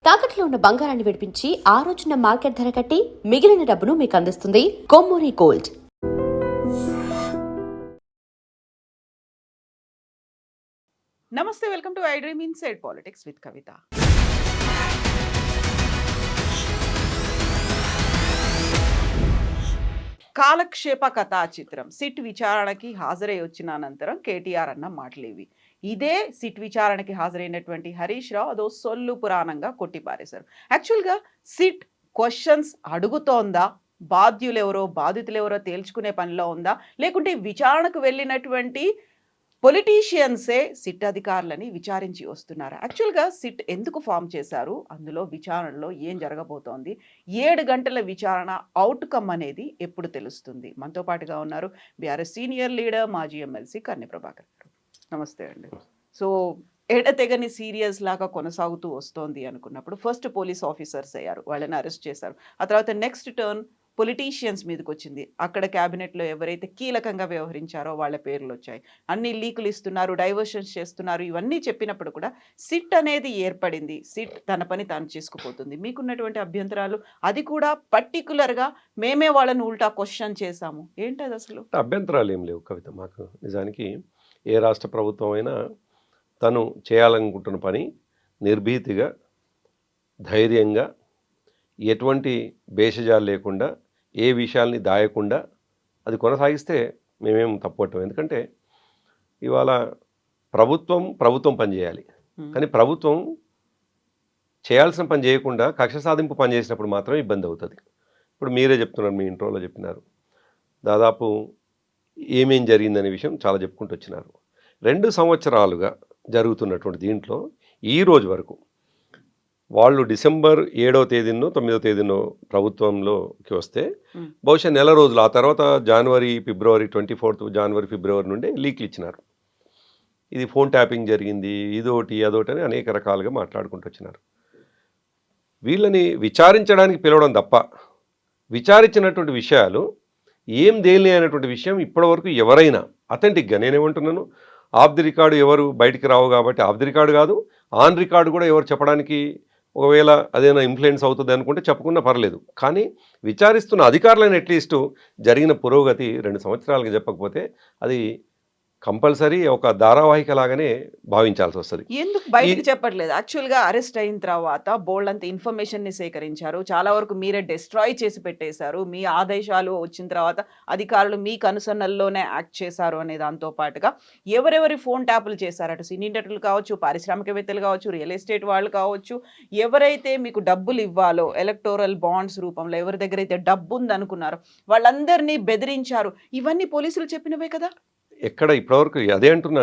తాకట్లో ఉన్న బంగారాన్ని విడిపించి ఆ రోజున మార్కెట్ ధర కట్టి మిగిలిన డబ్బును మీకు అందిస్తుంది కొమ్మూరి గోల్డ్. నమస్తే, welcome to I dream inside politics with Kavitha. కాలక్షేప కథా చిత్రం సిట్ విచారణకి హాజరై వచ్చిన అనంతరం కేటీఆర్ అన్న మాటలేవి. ఇదే సిట్ విచారణకి హాజరైనటువంటి హరీష్ రావు అదో సొల్లు పురాణంగా కొట్టిపారేశారు. యాక్చువల్గా సిట్ క్వశ్చన్స్ అడుగుతోందా, బాధితులెవరో తేల్చుకునే పనిలో ఉందా, లేకుంటే విచారణకు వెళ్ళినటువంటి పొలిటీషియన్సే సిట్ అధికారులని విచారించి వస్తున్నారు. యాక్చువల్గా సిట్ ఎందుకు ఫామ్ చేశారు, అందులో విచారణలో ఏం జరగబోతోంది, 7 గంటల విచారణ అవుట్కమ్ అనేది ఎప్పుడు తెలుస్తుంది? మనతో పాటుగా ఉన్నారు బీఆర్ఎస్ సీనియర్ లీడర్, మాజీ ఎమ్మెల్సీ కన్నె ప్రభాకర్ గారు. నమస్తే అండి. సో ఎడతెగని సీరియస్ లాగా కొనసాగుతూ వస్తోంది అనుకున్నప్పుడు ఫస్ట్ పోలీస్ ఆఫీసర్స్ అయ్యారు, వాళ్ళని అరెస్ట్ చేశారు. ఆ తర్వాత నెక్స్ట్ టర్న్ పొలిటీషియన్స్ మీదకి వచ్చింది. అక్కడ క్యాబినెట్లో ఎవరైతే కీలకంగా వ్యవహరించారో వాళ్ళ పేర్లు వచ్చాయి. అన్ని లీకులు ఇస్తున్నారు, డైవర్షన్స్ చేస్తున్నారు. ఇవన్నీ చెప్పినప్పుడు కూడా సిట్ అనేది ఏర్పడింది. సిట్ తన పని తాను చేసుకుపోతుంది. మీకున్నటువంటి అభ్యంతరాలు, అది కూడా పర్టికులర్గా మేమే వాళ్ళని ఉల్టా క్వశ్చన్ చేశాము, ఏంటది అసలు? అభ్యంతరాలు ఏం లేవు కవిత. మాకు నిజానికి ఏ రాష్ట్ర ప్రభుత్వం అయినా తను చేయాలనుకుంటున్న పని నిర్భీతిగా, ధైర్యంగా, ఎటువంటి భేషజాలు లేకుండా, ఏ విషయాల్ని దాయకుండా అది కొనసాగిస్తే మేమేం తప్పట్టం. ఎందుకంటే ఇవాళ ప్రభుత్వం పనిచేయాలి, కానీ ప్రభుత్వం చేయాల్సిన పని చేయకుండా కక్ష సాధింపు పని చేసినప్పుడు మాత్రం ఇబ్బంది అవుతుంది. ఇప్పుడు మీరే చెప్తున్నారు, మీ ఇంట్రోలో చెప్పినారు, దాదాపు ఏమేం జరిగిందనే విషయం చాలా చెప్పుకుంటూ వచ్చినారు. 2 సంవత్సరాలుగా జరుగుతున్నటువంటి దీంట్లో ఈ రోజు వరకు వాళ్ళు డిసెంబర్ 7వ తేదీనో 9వ తేదీనో ప్రభుత్వంలోకి వస్తే బహుశా నెల రోజులు, ఆ తర్వాత జనవరి, ఫిబ్రవరి 24th జనవరి, ఫిబ్రవరి నుండి లీక్లు ఇచ్చినారు. ఇది ఫోన్ ట్యాపింగ్ జరిగింది, ఇదోటి అదోటి అని అనేక రకాలుగా మాట్లాడుకుంటూ వచ్చినారు. వీళ్ళని విచారించడానికి పిలవడం తప్ప విచారించినటువంటి విషయాలు ఏం తేలినాయి అనేటువంటి విషయం ఇప్పటివరకు ఎవరైనా అథెంటిక్గా, నేనేమంటున్నాను, ఆఫ్ ది రికార్డు ఎవరు బయటికి రావు కాబట్టి ఆఫ్ ది రికార్డు కాదు, ఆన్ రికార్డు కూడా ఎవరు చెప్పడానికి ఒకవేళ అదేనా ఇన్ఫ్లుయెన్స్ అవుతుంది అనుకుంటే చెప్పుకున్నా పర్లేదు. కానీ విచారిస్తున్న అధికారులను అట్లీస్ట్ జరిగిన పురోగతి 2 సంవత్సరాలుగా చెప్పకపోతే అది కంపల్సరీ ఒక ధారావాహిక లాగానే భావించాల్సి వస్తుంది. ఎందుకు బయటకు చెప్పట్లేదు? యాక్చువల్గా అరెస్ట్ అయిన తర్వాత బోల్డ్ అంత ఇన్ఫర్మేషన్ని సేకరించారు, చాలా వరకు మీరే డిస్ట్రాయ్ చేసి పెట్టేశారు. మీ ఆదేశాలు వచ్చిన తర్వాత అధికారులు మీ కనుసన్నల్లోనే యాక్ట్ చేశారు అనే దాంతో పాటుగా ఎవరెవరి ఫోన్ ట్యాపులు చేశారు, అటు సినీ నటులు కావచ్చు, పారిశ్రామికవేత్తలు కావచ్చు, రియల్ ఎస్టేట్ వాళ్ళు కావచ్చు, ఎవరైతే మీకు డబ్బులు ఇవ్వాలో ఎలక్టోరల్ బాండ్స్ రూపంలో ఎవరి దగ్గర అయితే డబ్బు ఉందనుకున్నారో వాళ్ళందరినీ బెదిరించారు. ఇవన్నీ పోలీసులు చెప్పినవే కదా. ఎక్కడ ఇప్పటివరకు అదే అంటున్నా.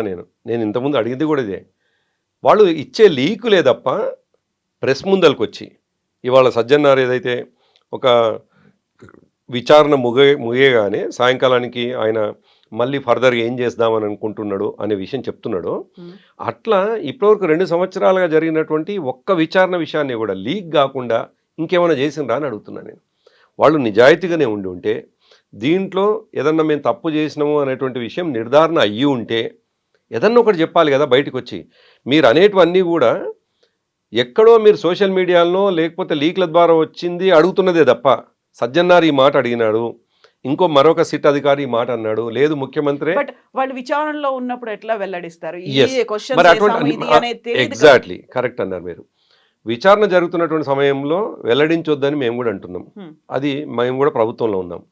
నేను ఇంతకుముందు అడిగింది కూడా ఇదే. వాళ్ళు ఇచ్చే లీకులే తప్ప ప్రెస్ ముందలకు వచ్చి ఇవాళ సజ్జన్నారు ఏదైతే ఒక విచారణ ముగియగానే సాయంకాలానికి ఆయన మళ్ళీ ఫర్దర్గా ఏం చేద్దామని అనుకుంటున్నాడు అనే విషయం చెప్తున్నాడు. అట్లా ఇప్పటివరకు 2 సంవత్సరాలుగా జరిగినటువంటి ఒక్క విచారణ విషయాన్ని కూడా లీక్ కాకుండా ఇంకేమైనా చేసిండ్రా అని అడుగుతున్నా నేను. వాళ్ళు నిజాయితీగానే ఉంటే దీంట్లో ఏదన్నా మేము తప్పు చేసినాము అనేటువంటి విషయం నిర్ధారణ అయ్యి ఉంటే ఏదన్నా ఒకటి చెప్పాలి కదా బయటకు వచ్చి. మీరు అనేటివన్నీ కూడా ఎక్కడో మీరు సోషల్ మీడియాలో లేకపోతే లీక్ల ద్వారా వచ్చింది అడుగుతున్నదే తప్ప సజ్జన్నారు ఈ మాట అడిగినాడు, మరొక సిట్ అధికారి ఈ మాట అన్నాడు, లేదు ముఖ్యమంత్రి. బట్ వాళ్ళు విచారణలో ఉన్నప్పుడు ఎట్లా వెల్లడిస్తారు? ఎగ్జాక్ట్లీ కరెక్ట్ అన్నారు మీరు. విచారణ జరుగుతున్నటువంటి సమయంలో వెల్లడించొద్దని మేము కూడా అంటున్నాం. అది మేము కూడా ప్రభుత్వంలో ఉన్నాం.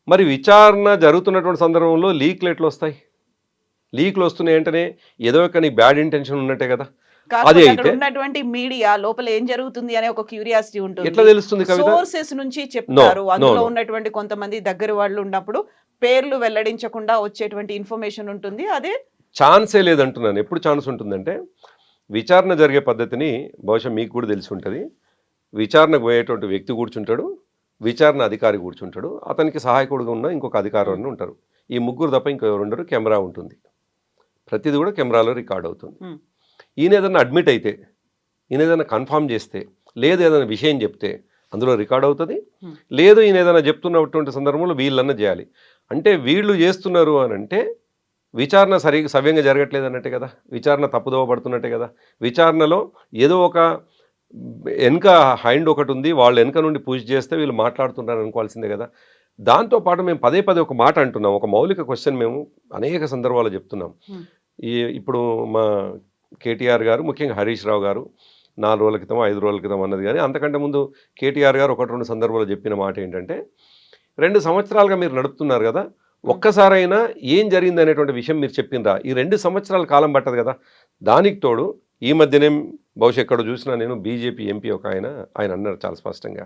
మరి విచారణ జరుగుతున్నటువంటి సందర్భంలో లీక్లు ఎట్లా వస్తాయి? లీక్లు వస్తున్నాయి అంటేనే ఏదో ఒక నీ బ్యాడ్ ఇంటెన్షన్ ఉన్నట్టే కదా. అదే అయితే ఉన్నటువంటి మీడియా లోపల ఏం జరుగుతుంది అనే ఒక క్యూరియాసిటీ ఉంటుంది. ఎట్లా తెలుస్తుంది కవిత? సోర్సెస్ నుంచి చెప్తారు. అందులో ఉన్నటువంటి కొంతమంది దగ్గర వాళ్ళు ఉన్నప్పుడు పేర్లు వెల్లడించకుండా వచ్చేటువంటి ఇన్ఫర్మేషన్ ఉంటుంది. అదే ఛాన్సే లేదంటున్నాను. ఎప్పుడు ఛాన్స్ ఉంటుందంటే విచారణ జరిగే పద్ధతిని బహుశా మీకు కూడా తెలిసి ఉంటుంది. విచారణకు పోయేటువంటి వ్యక్తి కూర్చుంటాడు, విచారణ అధికారి కూర్చుంటాడు, అతనికి సహాయకుడుగా ఉన్న ఇంకొక అధికారులు ఉంటారు. ఈ ముగ్గురు తప్ప ఇంకెవరు ఉండరు. కెమెరా ఉంటుంది, ప్రతిదీ కూడా కెమెరాలో రికార్డ్ అవుతుంది. ఈయన ఏదైనా అడ్మిట్ అయితే, ఈయన ఏదైనా కన్ఫామ్ చేస్తే, లేదు ఏదైనా విషయం చెప్తే అందులో రికార్డ్ అవుతుంది. లేదు ఈయన ఏదైనా చెప్తున్నటువంటి సందర్భంలో వీళ్ళన్నా చేయాలి. అంటే వీళ్ళు చేస్తున్నారు అని అంటే విచారణ సవ్యంగా జరగట్లేదు అన్నట్టే కదా, విచారణ తప్పుదోవ పడుతున్నట్టే కదా. విచారణలో ఏదో ఒక వెనక హైండ్ ఒకటి ఉంది, వాళ్ళు వెనక నుండి పుష్ చేస్తే వీళ్ళు మాట్లాడుతున్నారు అనుకోవాల్సిందే కదా. దాంతోపాటు మేము పదే పదే ఒక మాట అంటున్నాం, ఒక మౌలిక క్వశ్చన్ మేము అనేక సందర్భాల్లో చెప్తున్నాం. ఇప్పుడు మా కేటీఆర్ గారు, ముఖ్యంగా హరీష్ రావు గారు 4 రోజుల క్రితం 5 రోజుల క్రితం అన్నది, కానీ అంతకంటే ముందు కేటీఆర్ గారు 1-2 సందర్భాల్లో చెప్పిన మాట ఏంటంటే, 2 సంవత్సరాలుగా మీరు నడుపుతున్నారు కదా, ఒక్కసారైనా ఏం జరిగింది అనేటువంటి విషయం మీరు చెప్పిండ్రా? ఈ 2 సంవత్సరాల కాలం పట్టదు కదా. దానికి తోడు ఈ మధ్యనే బహుశా ఎక్కడ చూసినా నేను బీజేపీ ఎంపీ ఒక ఆయన అన్నారు చాలా స్పష్టంగా,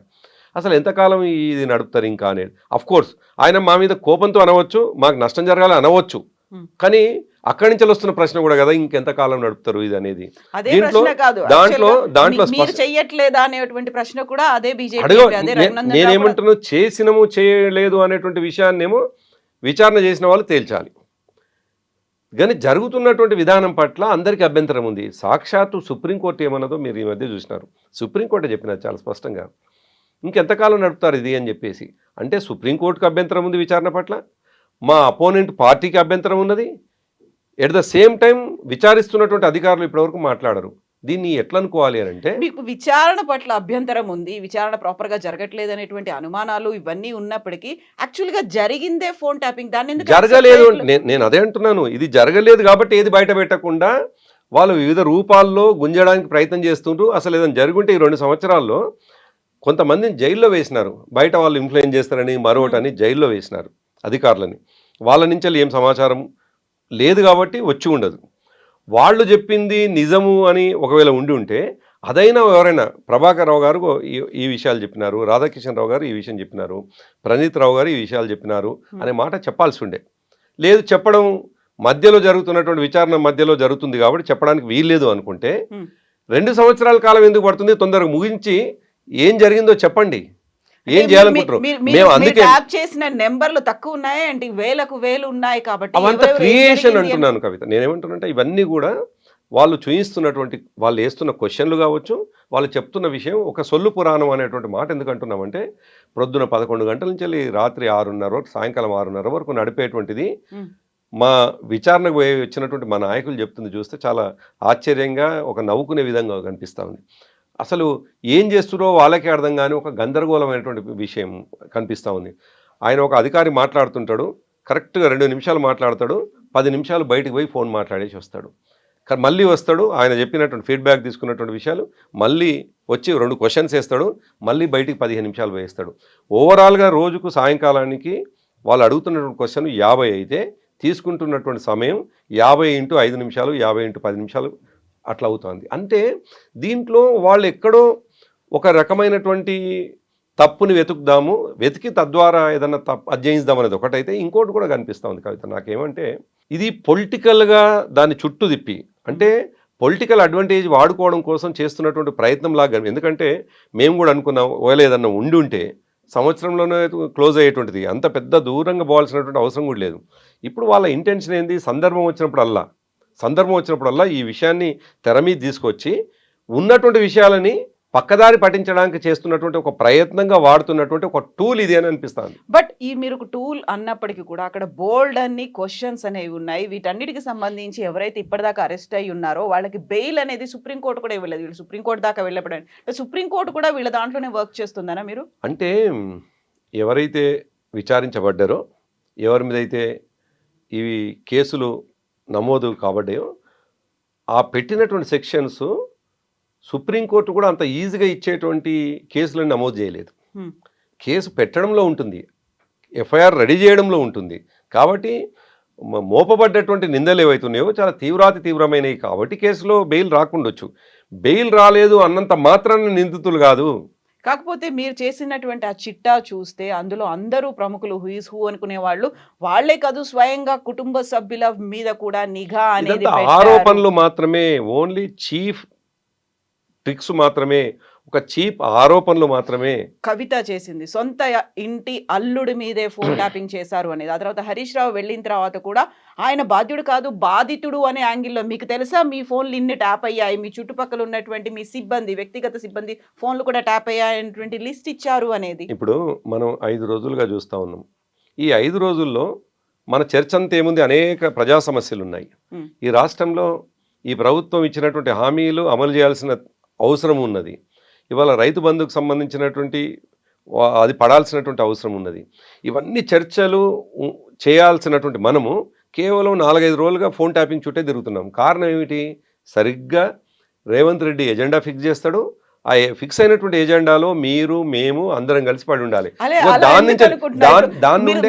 అసలు ఎంతకాలం ఇది నడుపుతారు ఇంకా అనేది. కోర్స్ ఆయన మా మీద కోపంతో అనవచ్చు, మాకు నష్టం జరగాలి అనవచ్చు, కానీ అక్కడి నుంచి వస్తున్న ప్రశ్న కూడా కదా, ఇంకెంతకాలం నడుపుతారు ఇది అనేది. అదే ప్రశ్న కాదు, దాంట్లో మీరు చెయ్యట్లేదా అనేటువంటి ప్రశ్న కూడా అదే బీజేపీ. నేనేమంటున్నా, చేసినము చేయలేదు అనేటువంటి విషయాన్నేమో విచారణ చేసిన వాళ్ళు తేల్చాలి, కానీ జరుగుతున్నటువంటి విధానం పట్ల అందరికీ అభ్యంతరం ఉంది. సాక్షాత్తు సుప్రీంకోర్టు ఏమన్నదో మీరు ఈ మధ్య చూసినారు. సుప్రీంకోర్టు చెప్పినారు చాలా స్పష్టంగా, ఇంకెంతకాలం నడుపుతారు ఇది అని చెప్పేసి. అంటే సుప్రీంకోర్టుకు అభ్యంతరం ఉంది విచారణ పట్ల, మా అపోనెంట్ పార్టీకి అభ్యంతరం ఉన్నది, ఎట్ ద సేమ్ టైం విచారిస్తున్నటువంటి అధికారులు ఇప్పటివరకు మాట్లాడరు. దీన్ని ఎట్లా అనుకోవాలి అని అంటే, మీకు విచారణ పట్ల అభ్యంతరం ఉంది, విచారణ ప్రాపర్ గా జరగట్లేదు అనేటువంటి అనుమానాలు ఇవన్నీ ఉన్నప్పటికీ యాక్చువల్ గా జరిగిందే ఫోన్ ట్యాపింగ్. దాన్ని జరగలేదు, నేను అదే అంటున్నాను, ఇది జరగలేదు కాబట్టి ఏది బయట పెట్టకుండా వాళ్ళు వివిధ రూపాల్లో గుంజడానికి ప్రయత్నం చేస్తుంటూ, అసలు ఏదైనా జరుగుంటే ఈ 2 సంవత్సరాల్లో కొంతమందిని జైల్లో వేసినారు, బయట వాళ్ళు ఇన్ఫ్లుయెన్స్ చేస్తారని మరొకటని జైల్లో వేసినారు అధికారులని. వాళ్ళ నుంచి ఏం సమాచారం లేదు కాబట్టి వచ్చి ఉండదు. వాళ్ళు చెప్పింది నిజము అని ఒకవేళ ఉండి ఉంటే అదైనా ఎవరైనా, ప్రభాకర్ రావు గారు ఈ విషయాలు చెప్పినారు, రాధాకిషన్ రావు గారు ఈ విషయం చెప్పినారు, ప్రణీత్ రావు గారు ఈ విషయాలు చెప్పినారు అనే మాట చెప్పాల్సి ఉండే. లేదు, చెప్పడం మధ్యలో జరుగుతున్నటువంటి విచారణ మధ్యలో జరుగుతుంది కాబట్టి చెప్పడానికి వీల్లేదు అనుకుంటే 2 సంవత్సరాల కాలం ఎందుకు పడుతుంది? తొందరగా ముగించి ఏం జరిగిందో చెప్పండి, ఏం చేయాలనుకుంటారు. మేము అందుకే చేసిన నెంబర్లు తక్కువ ఉన్నాయి అంటే వేలు ఉన్నాయి కాబట్టి అవంతా క్రియేషన్ అంటున్నాను కవిత. నేనేమంటున్నానంటే ఇవన్నీ కూడా వాళ్ళు చూయిస్తున్నటువంటి, వాళ్ళు వేస్తున్న క్వశ్చన్లు కావచ్చు, వాళ్ళు చెప్తున్న విషయం ఒక సొల్లు పురాణం అనేటువంటి మాట ఎందుకు అంటున్నామంటే, ప్రొద్దున 11 గంటల నుంచి వెళ్ళి రాత్రి 6:30 వరకు, సాయంకాలం 6:30 వరకు నడిపేటువంటిది మా విచారణకు వచ్చినటువంటి మా నాయకులు చెప్తుంది చూస్తే చాలా ఆశ్చర్యంగా, ఒక నవ్వుకునే విధంగా కనిపిస్తూ ఉంది. అసలు ఏం చేస్తున్నారో వాళ్ళకే అర్థం కానీ ఒక గందరగోళమైనటువంటి విషయం కనిపిస్తూ ఉంది. ఆయన ఒక అధికారి మాట్లాడుతుంటాడు, కరెక్ట్గా 2 నిమిషాలు మాట్లాడతాడు, 10 నిమిషాలు బయటకు పోయి ఫోన్ మాట్లాడేసి వస్తాడు. మళ్ళీ వస్తాడు, ఆయన చెప్పినటువంటి ఫీడ్బ్యాక్ తీసుకున్నటువంటి విషయాలు మళ్ళీ వచ్చి 2 క్వశ్చన్స్ వేస్తాడు, మళ్ళీ బయటికి 15 నిమిషాలు వేస్తాడు. ఓవరాల్గా రోజుకు సాయంకాలానికి వాళ్ళు అడుగుతున్నటువంటి క్వశ్చన్ 50 అయితే తీసుకుంటున్నటువంటి సమయం 50 × 5 నిమిషాలు, 50 × 10 నిమిషాలు అట్లా అవుతుంది. అంటే దీంట్లో వాళ్ళు ఎక్కడో ఒక రకమైనటువంటి తప్పుని వెతికి తద్వారా ఏదన్నా అధ్యయిద్దాం అనేది ఒకటైతే, ఇంకోటి కూడా కనిపిస్తూ ఉంది కవిత నాకేమంటే, ఇది పొలిటికల్గా దాన్ని చుట్టూ తిప్పి, అంటే పొలిటికల్ అడ్వాంటేజ్ వాడుకోవడం కోసం చేస్తున్నటువంటి ప్రయత్నం లాగా. ఎందుకంటే మేము కూడా అనుకున్నాం, ఒకవేళ ఏదన్నా ఉండి ఉంటే సంవత్సరంలోనే క్లోజ్ అయ్యేటువంటిది, అంత పెద్ద దూరంగా పోవాల్సినటువంటి అవసరం కూడా లేదు. ఇప్పుడు వాళ్ళ ఇంటెన్షన్ ఏంది, సందర్భం వచ్చినప్పుడల్లా ఈ విషయాన్ని తెర మీద తీసుకొచ్చి ఉన్నటువంటి విషయాలని పక్కదారి పట్టించడానికి చేస్తున్నటువంటి ఒక ప్రయత్నంగా వాడుతున్నటువంటి ఒక టూల్ ఇది అని అనిపిస్తుంది. బట్ ఈ మీరు ఒక టూల్ అన్నప్పటికీ కూడా అక్కడ బోల్డ్ అన్ని క్వశ్చన్స్ అనేవి ఉన్నాయి. వీటన్నిటికి సంబంధించి ఎవరైతే ఇప్పటిదాకా అరెస్ట్ అయ్యి ఉన్నారో వాళ్ళకి బెయిల్ అనేది సుప్రీంకోర్టు కూడా ఇవ్వలేదు. వీళ్ళు సుప్రీంకోర్టు దాకా వెళ్ళబడండి, సుప్రీంకోర్టు కూడా వీళ్ళ దాంట్లోనే వర్క్ చేస్తుందనా మీరు? అంటే ఎవరైతే విచారించబడ్డారో, ఎవరి మీద అయితే ఇవి కేసులు నమోదు కాబడ్డాయో, ఆ పెట్టినటువంటి సెక్షన్స్ సుప్రీంకోర్టు కూడా అంత ఈజీగా ఇచ్చేటువంటి కేసులను నమోదు చేయలేదు. కేసు పెట్టడంలో ఉంటుంది, ఎఫ్ఐఆర్ రెడీ చేయడంలో ఉంటుంది. కాబట్టి మోపబడ్డటువంటి నిందలు ఏవైతున్నాయో చాలా తీవ్రమైనవి కాబట్టి కేసులో బెయిల్ రాకుండొచ్చు. బెయిల్ రాలేదు అన్నంత మాత్రాన నిందితులు కాదు. కాకపోతే మీరు చేసినటువంటి ఆ చిట్టా చూస్తే అందులో అందరూ ప్రముఖులు, హూయిస్ హూ అనుకునే వాళ్ళే కాదు, స్వయంగా కుటుంబ సభ్యుల మీద కూడా నిఘా అనేది ఆరోపణలు మాత్రమే, ఓన్లీ చీఫ్ ట్రిక్స్ మాత్రమే, ఒక చీప్ ఆరోపణలు మాత్రమే కవిత చేసింది. సొంత ఇంటి అల్లుడి మీదే ఫోన్ ట్యాపింగ్ చేశారు అనేది. ఆ తర్వాత హరీష్ రావు వెళ్ళిన తర్వాత కూడా ఆయన బాధ్యుడు కాదు బాధితుడు అనే యాంగిల్లో, మీకు తెలుసా మీ ఫోన్లు ఇన్ని ట్యాప్ అయ్యాయి, మీ చుట్టుపక్కల ఉన్నటువంటి మీ సిబ్బంది, వ్యక్తిగత సిబ్బంది ఫోన్లు కూడా ట్యాప్ అయ్యాయనేటువంటి లిస్ట్ ఇచ్చారు అనేది. ఇప్పుడు మనం 5 రోజులుగా చూస్తూ ఉన్నాం. ఈ 5 రోజుల్లో మన చర్చ అంతా ఏముంది, అనేక ప్రజా సమస్యలు ఉన్నాయి. ఈ రాష్ట్రంలో ఈ ప్రభుత్వం ఇచ్చినటువంటి హామీలు అమలు చేయాల్సిన అవసరం ఉన్నది. ఇవాళ రైతు బంధుకు సంబంధించినటువంటి అది పడాల్సినటువంటి అవసరం ఉన్నది. ఇవన్నీ చర్చలు చేయాల్సినటువంటి మనము కేవలం 4-5 రోజులుగా ఫోన్ ట్యాపింగ్ చుట్టే తిరుగుతున్నాం. కారణం ఏమిటి? సరిగ్గా రేవంత్ రెడ్డి ఎజెండా ఫిక్స్ చేస్తాడు. ఆ ఫిక్స్ అయినటువంటి ఎజెండాలో మీరు మేము అందరం కలిసి పడి ఉండాలి.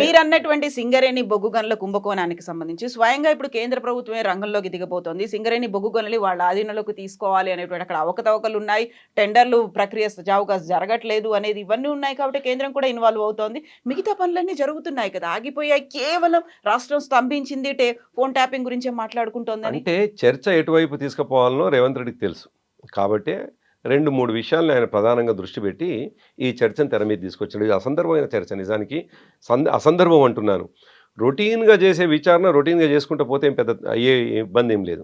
మీరు అన్నటువంటి సింగరేణి బొగ్గు గనుల కుంభకోణానికి సంబంధించి స్వయంగా ఇప్పుడు కేంద్ర ప్రభుత్వమే రంగంలోకి దిగబోతోంది. సింగరేణి బొగ్గు గనులు వాళ్ళ ఆధీనంలోకి తీసుకోవాలి అనేటువంటి అక్కడ అవకతవకలు ఉన్నాయి, టెండర్లు ప్రక్రియ జావుగా జరగట్లేదు అనేది ఇవన్నీ ఉన్నాయి. కాబట్టి కేంద్రం కూడా ఇన్వాల్వ్ అవుతోంది. మిగతా పనులన్నీ జరుగుతున్నాయి కదా, ఆగిపోయాయి. కేవలం రాష్ట్రం స్తంభించింది, ఫోన్ ట్యాపింగ్ గురించే మాట్లాడుకుంటోంది. అంటే చర్చ ఎటువైపు తీసుకుపోవాలనో రేవంత్ రెడ్డికి తెలుసు. కాబట్టి 2-3 విషయాలను ఆయన ప్రధానంగా దృష్టి పెట్టి ఈ చర్చను తెర మీద తీసుకొచ్చాడు. ఇది అసందర్భమైన చర్చ. నిజానికి అసందర్భం అంటున్నాను. రొటీన్గా చేసే విచారణ రొటీన్గా చేసుకుంటూ పోతే ఏం పెద్ద అయ్యే ఇబ్బంది ఏం లేదు.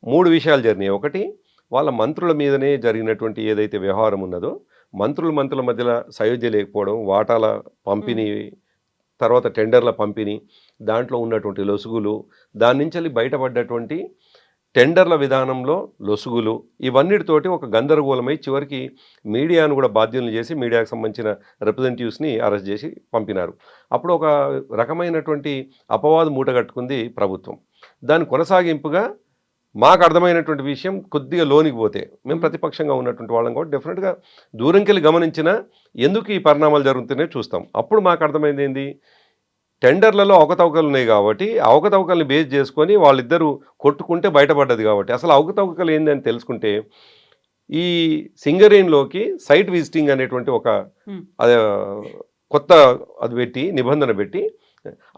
3 విషయాలు జరిగినాయి. ఒకటి, వాళ్ళ మంత్రుల మీదనే జరిగినటువంటి ఏదైతే వ్యవహారం ఉన్నదో, మంత్రుల మధ్యలో సయోధ్య లేకపోవడం, వాటాల పంపిణీ, తర్వాత టెండర్ల పంపిణీ, దాంట్లో ఉన్నటువంటి లొసుగులు, దాని నుంచి బయటపడ్డటువంటి టెండర్ల విధానంలో లొసుగులు, ఇవన్నిటితోటి ఒక గందరగోళమై చివరికి మీడియాను కూడా బాధ్యులను చేసి మీడియాకు సంబంధించిన రిప్రజెంటేటివ్స్ని అరెస్ట్ చేసి పంపినారు. అప్పుడు ఒక రకమైనటువంటి అపవాదు మూటగట్టుకుంది ప్రభుత్వం. దాని కొనసాగింపుగా మాకు అర్థమైనటువంటి విషయం, కొద్దిగా లోనికి పోతే మేము ప్రతిపక్షంగా ఉన్నటువంటి వాళ్ళం కూడా డెఫినెట్గా దూరంకెళ్ళి గమనించినా ఎందుకు ఈ పరిణామాలు జరుగుతున్నాయో చూస్తాం. అప్పుడు మాకు అర్థమైంది ఏంది, టెండర్లలో అవకతవకలు ఉన్నాయి కాబట్టి అవకతవకల్ని బేస్ చేసుకొని వాళ్ళిద్దరూ కొట్టుకుంటే బయటపడ్డది. కాబట్టి అసలు అవకతవకలు ఏంది అని తెలుసుకుంటే ఈ సింగరేణిలోకి సైట్ విజిటింగ్ అనేటువంటి ఒక కొత్త అది నిబంధన పెట్టి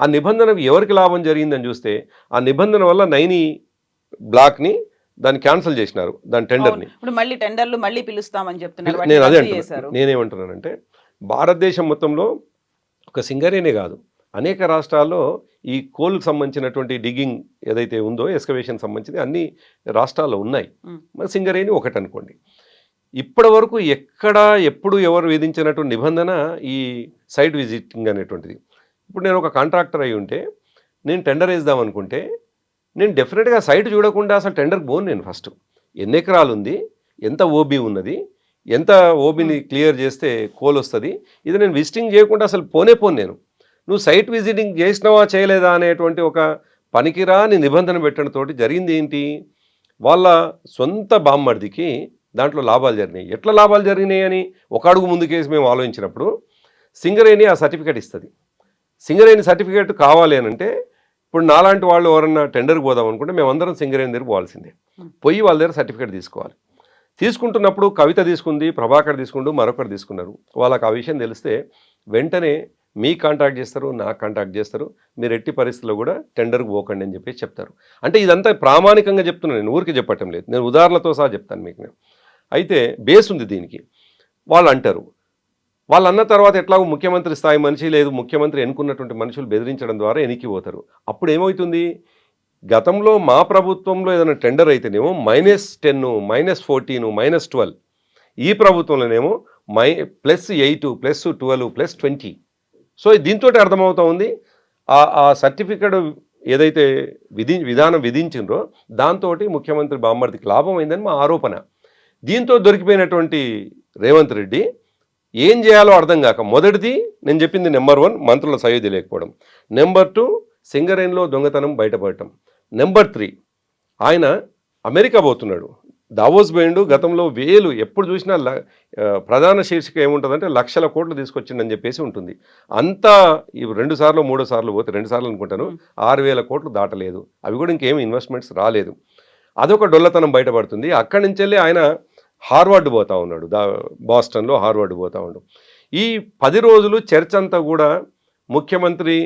ఆ నిబంధనకు ఎవరికి లాభం జరిగిందని చూస్తే ఆ నిబంధన వల్ల నైని బ్లాక్ని దాన్ని క్యాన్సిల్ చేసినారు, దాని టెండర్ని. మళ్ళీ టెండర్లు మళ్ళీ పిలుస్తామని చెప్తున్నారు. నేను అదే అంటున్నాను. నేనేమంటున్నానంటే భారతదేశం మొత్తంలో ఒక సింగరేణే కాదు, అనేక రాష్ట్రాల్లో ఈ కోల్కి సంబంధించినటువంటి డిగ్గింగ్ ఏదైతే ఉందో, ఎక్స్కవేషన్ సంబంధించింది అన్ని రాష్ట్రాల్లో ఉన్నాయి. మరి సింగరేణి ఒకటి అనుకోండి. ఇప్పటి వరకు ఎప్పుడు ఎవరు విధించినటువంటి నిబంధన ఈ సైట్ విజిటింగ్ అనేటువంటిది. ఇప్పుడు నేను ఒక కాంట్రాక్టర్ అయి ఉంటే, నేను టెండర్ వేద్దాం అనుకుంటే, నేను డెఫినెట్గా సైట్ చూడకుండా అసలు టెండర్కి పోను. నేను ఫస్ట్ ఎన్ని ఎకరాలు ఉంది, ఎంత ఓబీ ఉన్నది, ఎంత ఓబీని క్లియర్ చేస్తే కోల్ వస్తుంది, ఇది నేను విజిటింగ్ చేయకుండా అసలు పోను నేను. నువ్వు సైట్ విజిటింగ్ చేసినావా చేయలేదా అనేటువంటి ఒక పనికిరాని నిబంధన పెట్టడంతో జరిగింది ఏంటి, వాళ్ళ సొంత బామ్మర్దికి దాంట్లో లాభాలు జరిగినాయి. ఎట్లా లాభాలు జరిగినాయి అని ఒక అడుగు ముందుకేసి మేము ఆలోచించినప్పుడు సింగరేణి ఆ సర్టిఫికేట్ ఇస్తుంది. సింగరేణి సర్టిఫికేట్ కావాలి అని అంటే ఇప్పుడు నాలాంటి వాళ్ళు ఎవరన్నా టెండర్కి పోదాం అనుకుంటే మేమందరం సింగరేణి దగ్గర పోవాల్సిందే. పోయి వాళ్ళ దగ్గర సర్టిఫికేట్ తీసుకోవాలి. తీసుకుంటున్నప్పుడు కవిత తీసుకుంది, ప్రభాకర్ తీసుకుంటూ మరొకరు తీసుకున్నారు. వాళ్ళకి ఆ విషయం తెలిస్తే వెంటనే మీ కాంటాక్ట్ చేస్తారు, నాకు కాంటాక్ట్ చేస్తారు, మీరు ఎట్టి పరిస్థితుల్లో కూడా టెండర్కి పోకండి అని చెప్పేసి చెప్తారు. అంటే ఇదంతా ప్రామాణికంగా చెప్తున్నాను, నేను ఊరికి చెప్పటం లేదు, నేను ఉదాహరణలతో సహా చెప్తాను మీకు. నేను అయితే బేస్ ఉంది దీనికి. వాళ్ళు అంటారు, వాళ్ళు అన్న తర్వాత ఎట్లాగో ముఖ్యమంత్రి స్థాయి మనిషి లేదు, ముఖ్యమంత్రి ఎన్నుకున్నటువంటి మనుషులు బెదిరించడం ద్వారా ఎనికిపోతారు. అప్పుడు ఏమవుతుంది, గతంలో మా ప్రభుత్వంలో ఏదైనా టెండర్ అయితేనేమో -10, -14, -12, ఈ ప్రభుత్వంలోనేమో +8, +12, +20. సో దీంతో అర్థమవుతా ఉంది ఆ సర్టిఫికేట్ ఏదైతే విధానం విధించిండ్రో దాంతో ముఖ్యమంత్రి బామ్మర్దికి లాభం అయిందని మా ఆరోపణ. దీంతో దొరికిపోయినటువంటి రేవంత్ రెడ్డి ఏం చేయాలో అర్థం కాక, మొదటిది నేను చెప్పింది నెంబర్ 1 మంత్రుల సయోధ్య లేకపోవడం, నెంబర్ 2 సింగరేణిలో దొంగతనం బయటపడటం, నెంబర్ 3 ఆయన అమెరికా పోతున్నాడు, దావోస్ పోయిండు. గతంలో వేలు ఎప్పుడు చూసినా ప్రధాన శీర్షిక ఏముంటుందంటే లక్షల కోట్లు తీసుకొచ్చిండని చెప్పేసి ఉంటుంది. అంతా 2 సార్లు 3 సార్లు పోతే 2 సార్లు అనుకుంటాను 6,000 కోట్లు దాటలేదు. అవి కూడా ఇంకేమి ఇన్వెస్ట్మెంట్స్ రాలేదు. అదొక డొల్లతనం బయటపడుతుంది. అక్కడి నుంచి వెళ్ళి ఆయన హార్వర్డ్ పోతా ఉన్నాడు, బాస్టన్లో హార్వర్డ్ పోతా ఉన్నాడు. ఈ 10 రోజులు చర్చ అంతా కూడా ముఖ్యమంత్రి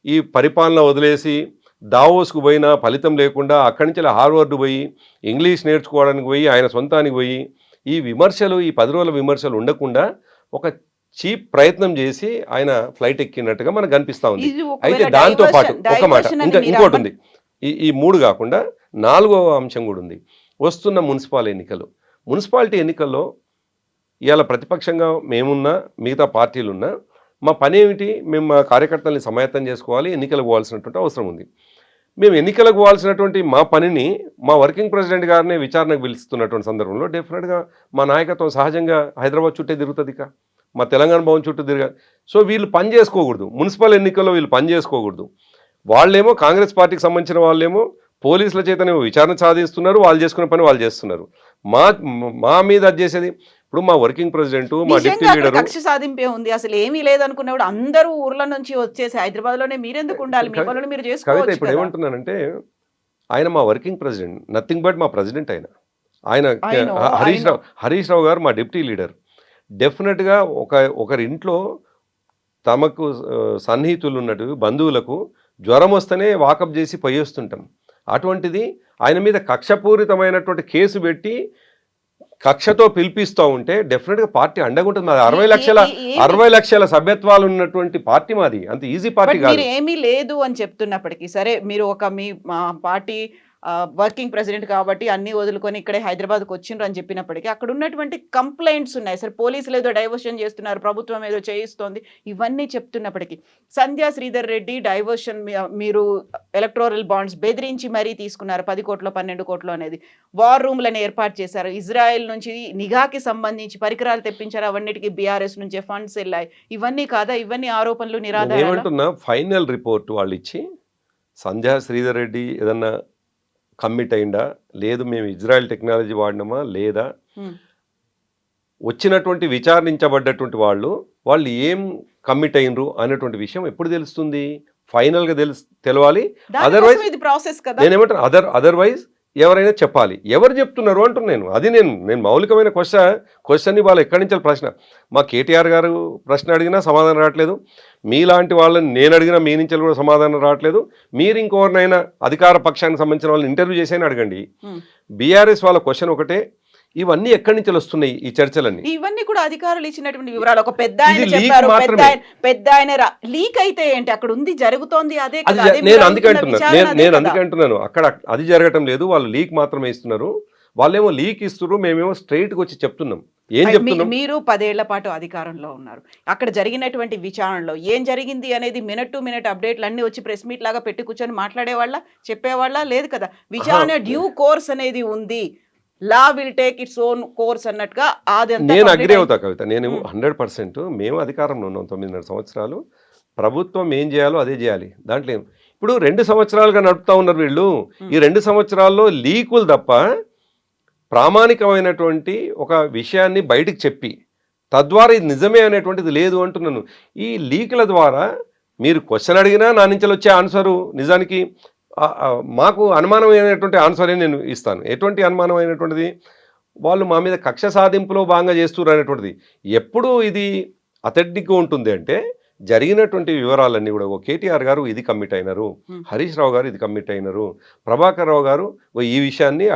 ఈ పరిపాలన వదిలేసి దావోస్కు పోయినా ఫలితం లేకుండా అక్కడి నుంచి హార్వర్డ్ పోయి ఇంగ్లీష్ నేర్చుకోవడానికి పోయి ఆయన సొంతానికి పోయి ఈ విమర్శలు, ఈ 10 రోజుల విమర్శలు ఉండకుండా ఒక చీప్ ప్రయత్నం చేసి ఆయన ఫ్లైట్ ఎక్కినట్టుగా మనకు కనిపిస్తూ ఉంది. అయితే దాంతో పాటు ఒక మాట ఇంకోటి ఉంది. ఈ 3 కాకుండా 4వ అంశం కూడా ఉంది. వస్తున్న మున్సిపాలిటీ ఎన్నికల్లో ఇవాళ ప్రతిపక్షంగా మేమున్నా మిగతా పార్టీలున్నా మా పని ఏమిటి, మేము మా కార్యకర్తల్ని సమాయత్తం చేసుకోవాలి, ఎన్నికలకు పోవాల్సినటువంటి అవసరం ఉంది. మేము ఎన్నికలకు పోవాల్సినటువంటి మా పనిని మా వర్కింగ్ ప్రెసిడెంట్ గారిని విచారణకు పిలుస్తున్నటువంటి సందర్భంలో డెఫినెట్గా మా నాయకత్వం సహజంగా హైదరాబాద్ చుట్టే తిరుగుతుంది ఇక మా తెలంగాణ భవన్ చుట్టూ తిరగాలి. సో వీళ్ళు పని చేసుకోకూడదు, మున్సిపల్ ఎన్నికల్లో వీళ్ళు పని చేసుకోకూడదు. వాళ్ళేమో కాంగ్రెస్ పార్టీకి సంబంధించిన వాళ్ళేమో పోలీసుల చేతనేమో విచారణ సాధిస్తున్నారు, వాళ్ళు చేసుకునే పని వాళ్ళు చేస్తున్నారు. మా మా మీద అది చేసేది ఇప్పుడు మా వర్కింగ్ ప్రెసిడెంట్ మా డిప్యూటీ నిజంగా అక్కడ లీడరు కక్ష సాధింపే ఉంది. అసలు ఏమీ లేదనుకున్నప్పుడు అందరూ ఊర్ల నుంచి వచ్చేసి హైదరాబాద్ లోనే మీరెందుకు ఉండాలి, మీ పనులు మీరు కవిత చేసుకోవచ్చు ఇప్పుడు కదా. ఏమంటున్నానంటే ఆయన మా వర్కింగ్ ప్రెసిడెంట్, నథింగ్ బట్ మా ప్రెసిడెంట్ ఆయన I know, హరీష్ రావు గారు మా డిప్యూటీ లీడర్. డెఫినెట్గా ఒకరి ఇంట్లో తమకు సన్నిహితులు ఉన్నట్టు బంధువులకు జ్వరం వస్తేనే వాకప్ చేసి పోయేస్తుంటాం. అటువంటిది ఆయన మీద కక్షపూరితమైనటువంటి కేసు పెట్టి కక్షతో పిలిపిస్తూ ఉంటే డెఫినెట్గా పార్టీ అండగా ఉంటుంది. మాది 60 లక్షల సభ్యత్వాలు ఉన్నటువంటి పార్టీ మాది, అంత ఈజీ పార్టీ బట్ కాదు. మీరు ఏమీ లేదు అని చెప్తున్నప్పటికీ సరే, మీరు ఒక మీ పార్టీ వర్కింగ్ ప్రెసిడెంట్ కాబట్టి అన్ని వదులుకొని ఇక్కడే హైదరాబాద్కి వచ్చిండ్రు అని చెప్పినప్పటికీ అక్కడ ఉన్నటువంటి కంప్లైంట్స్ ఉన్నాయి. సరే పోలీసులు ఏదో డైవర్షన్ చేస్తున్నారు, ప్రభుత్వం ఏదో చేయిస్తోంది, ఇవన్నీ చెప్తున్నప్పటికీ సంధ్యా శ్రీధర్ రెడ్డి డైవర్షన్ మీరు ఎలక్టోరల్ బాండ్స్ బెదిరించి మరీ తీసుకున్నారు, 10 కోట్లు 12 కోట్లు అనేది. వార్ రూమ్లను ఏర్పాటు చేశారు, ఇజ్రాయెల్ నుంచి నిఘాకి సంబంధించి పరికరాలు తెప్పించారు, అవన్నిటికీ బీఆర్ఎస్ నుంచే ఫండ్స్ వెళ్ళాయి. ఇవన్నీ కాదా? ఇవన్నీ ఆరోపణలు నిరాధారాలు. ఏమంటున్నా ఫైనల్ రిపోర్ట్ వాళ్ళు ఇచ్చి సంధ్యా శ్రీధర్ రెడ్డి ఏదన్నా కమిట్ అయిందా లేదు, మేము ఇజ్రాయెల్ టెక్నాలజీ వాడినామా లేదా, వచ్చినటువంటి విచారించబడ్డటువంటి వాళ్ళు ఏం కమిట్ అయినరు అనేటువంటి విషయం ఎప్పుడు తెలుస్తుంది? ఫైనల్గా తెలవాలి. అదర్వైజ్ ఇది ప్రాసెస్ కదా. నేనేమంటాను అదర్వైజ్ ఎవరైనా చెప్పాలి. ఎవరు చెప్తున్నారు అంటున్నాను. అది నేను మౌలికమైన క్వశ్చన్ని వాళ్ళు ఎక్కడి నుంచి ప్రశ్న. మా కేటీఆర్ గారు ప్రశ్న అడిగినా సమాధానం రావట్లేదు, మీలాంటి వాళ్ళని నేను అడిగినా మీ నుంచి కూడా సమాధానం రావట్లేదు. మీరు ఇంకెవరినైనా అధికార పక్షానికి సంబంధించిన వాళ్ళని ఇంటర్వ్యూ చేసైనా అడగండి. బీఆర్ఎస్ వాళ్ళ క్వశ్చన్ ఒకటే, ఇవన్నీ ఎక్కడి నుంచి వస్తున్నాయి ఈ చర్చలన్నీ? ఇవన్నీ కూడా అధికారులు ఇచ్చినటువంటి వివరాలు. ఒక పెద్ద ఆయన చెప్పారు, పెద్ద ఆయన లీక్ అయితే ఏంటి, అక్కడ ఉంది జరుగుతోంది అదే కదా. నేను అందుకే అంటున్నాను అక్కడ అది జరగటం లేదు, వాళ్ళు లీక్ మాత్రమే ఇస్తున్నారు. వాళ్ళేమో లీక్ ఇస్తున్నారు, మేమేమో స్ట్రైట్గా వచ్చి చెప్తున్నాం. ఏం చెప్తున్నాం? మీరు 10 ఏళ్ల పాటు అధికారంలో ఉన్నారు, అక్కడ జరిగినటువంటి విచారణలో ఏం జరిగింది అనేది మినిట్ టు మినిట్ అప్డేట్లు అన్ని వచ్చి ప్రెస్ మీట్ లాగా పెట్టి కూర్చొని మాట్లాడేవాళ్ళ, చెప్పేవాళ్ళ? లేదు కదా. విచారణ డ్యూ కోర్స్ అనేది ఉంది, law will take its own course అన్నట్టుగా. నేను అగ్రి అవుతా కవిత, నేను 100%. మేము అధికారంలో ఉన్నాం 9.5 సంవత్సరాలు, ప్రభుత్వం ఏం చేయాలో అదే చేయాలి. దాంట్లో ఇప్పుడు 2 సంవత్సరాలుగా నడుపుతా ఉన్నారు వీళ్ళు. ఈ 2 సంవత్సరాల్లో లీకులు తప్ప ప్రామాణికమైనటువంటి ఒక విషయాన్ని బయటికి చెప్పి తద్వారా ఇది నిజమే అనేటువంటిది లేదు అంటున్నాను. ఈ లీకుల ద్వారా మీరు క్వశ్చన్ అడిగినా నా నుంచి వచ్చే ఆన్సరు నిజానికి మాకు అనుమానమైనటువంటి ఆన్సరే నేను ఇస్తాను. ఎటువంటి అనుమానమైనటువంటిది? వాళ్ళు మా మీద కక్ష సాధింపులో భాగంగా చేస్తున్నారు అనేటువంటిది. ఎప్పుడు ఇది అథెంటిక్గా ఉంటుంది అంటే జరిగినటువంటి వివరాలన్నీ కూడా కేటీఆర్ గారు ఇది కమిట్ అయినారు, హరీష్ రావు గారు ఇది కమిట్ అయినారు, ప్రభాకర్ రావు గారు ఈ విషయాన్ని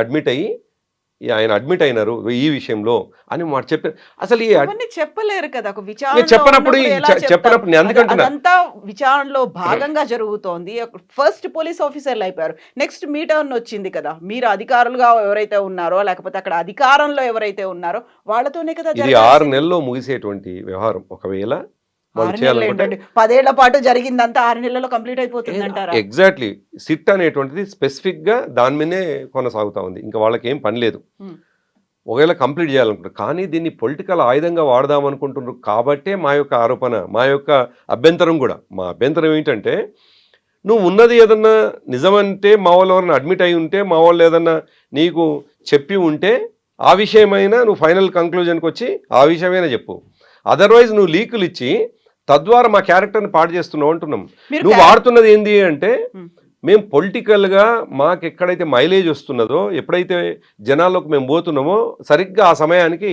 ఆయన అడ్మిట్ అయినారు ఈ విషయంలో అని మాట చెప్పారు. అసలు చెప్పలేరు కదా. చెప్పినప్పుడు అదంతా విచారణలో భాగంగా జరుగుతోంది. ఫస్ట్ పోలీస్ ఆఫీసర్లు అయిపోయారు, నెక్స్ట్ మీ టర్న్ వచ్చింది కదా. మీరు అధికారులుగా ఎవరైతే ఉన్నారో లేకపోతే అక్కడ అధికారంలో ఎవరైతే ఉన్నారో వాళ్ళతోనే కదా. ఇది 6 నెలల్లో ముగిసేటువంటి వ్యవహారం. ఒకవేళ 10 ఏళ్ల పాటు జరిగిందంతా 6 నెలల్లో కంప్లీట్ అయిపోతుంది అంటారా? ఎగ్జాక్ట్లీ. సిట్ అనేటువంటిది స్పెసిఫిక్ గా దాని మీదే కొనసాగుతా ఉంది. ఇంకా వాళ్ళకి ఏం పని లేదు, ఒకవేళ కంప్లీట్ చేయాలనుకుంటారు. కానీ దీన్ని పొలిటికల్ ఆయుధంగా వాడదాం అనుకుంటున్నారు కాబట్టే మా యొక్క ఆరోపణ, మా యొక్క అభ్యంతరం కూడా. మా అభ్యంతరం ఏంటంటే నువ్వు ఉన్నది ఏదన్నా నిజమంటే, మా వాళ్ళు ఎవరన్నా అడ్మిట్ అయి ఉంటే, మా వాళ్ళు ఏదన్నా నీకు చెప్పి ఉంటే ఆ విషయమైనా నువ్వు ఫైనల్ కంక్లూజన్కి వచ్చి ఆ విషయమైనా చెప్పు. అదర్వైజ్ నువ్వు లీకులు ఇచ్చి తద్వారా మా క్యారెక్టర్ని పాడు చేస్తున్నావు అంటున్నాం. నువ్వు వాడుతున్నది ఏంది అంటే మేము పొలిటికల్గా మాకు ఎక్కడైతే మైలేజ్ వస్తున్నదో, ఎప్పుడైతే జనాల్లోకి మేము పోతున్నామో సరిగ్గా ఆ సమయానికి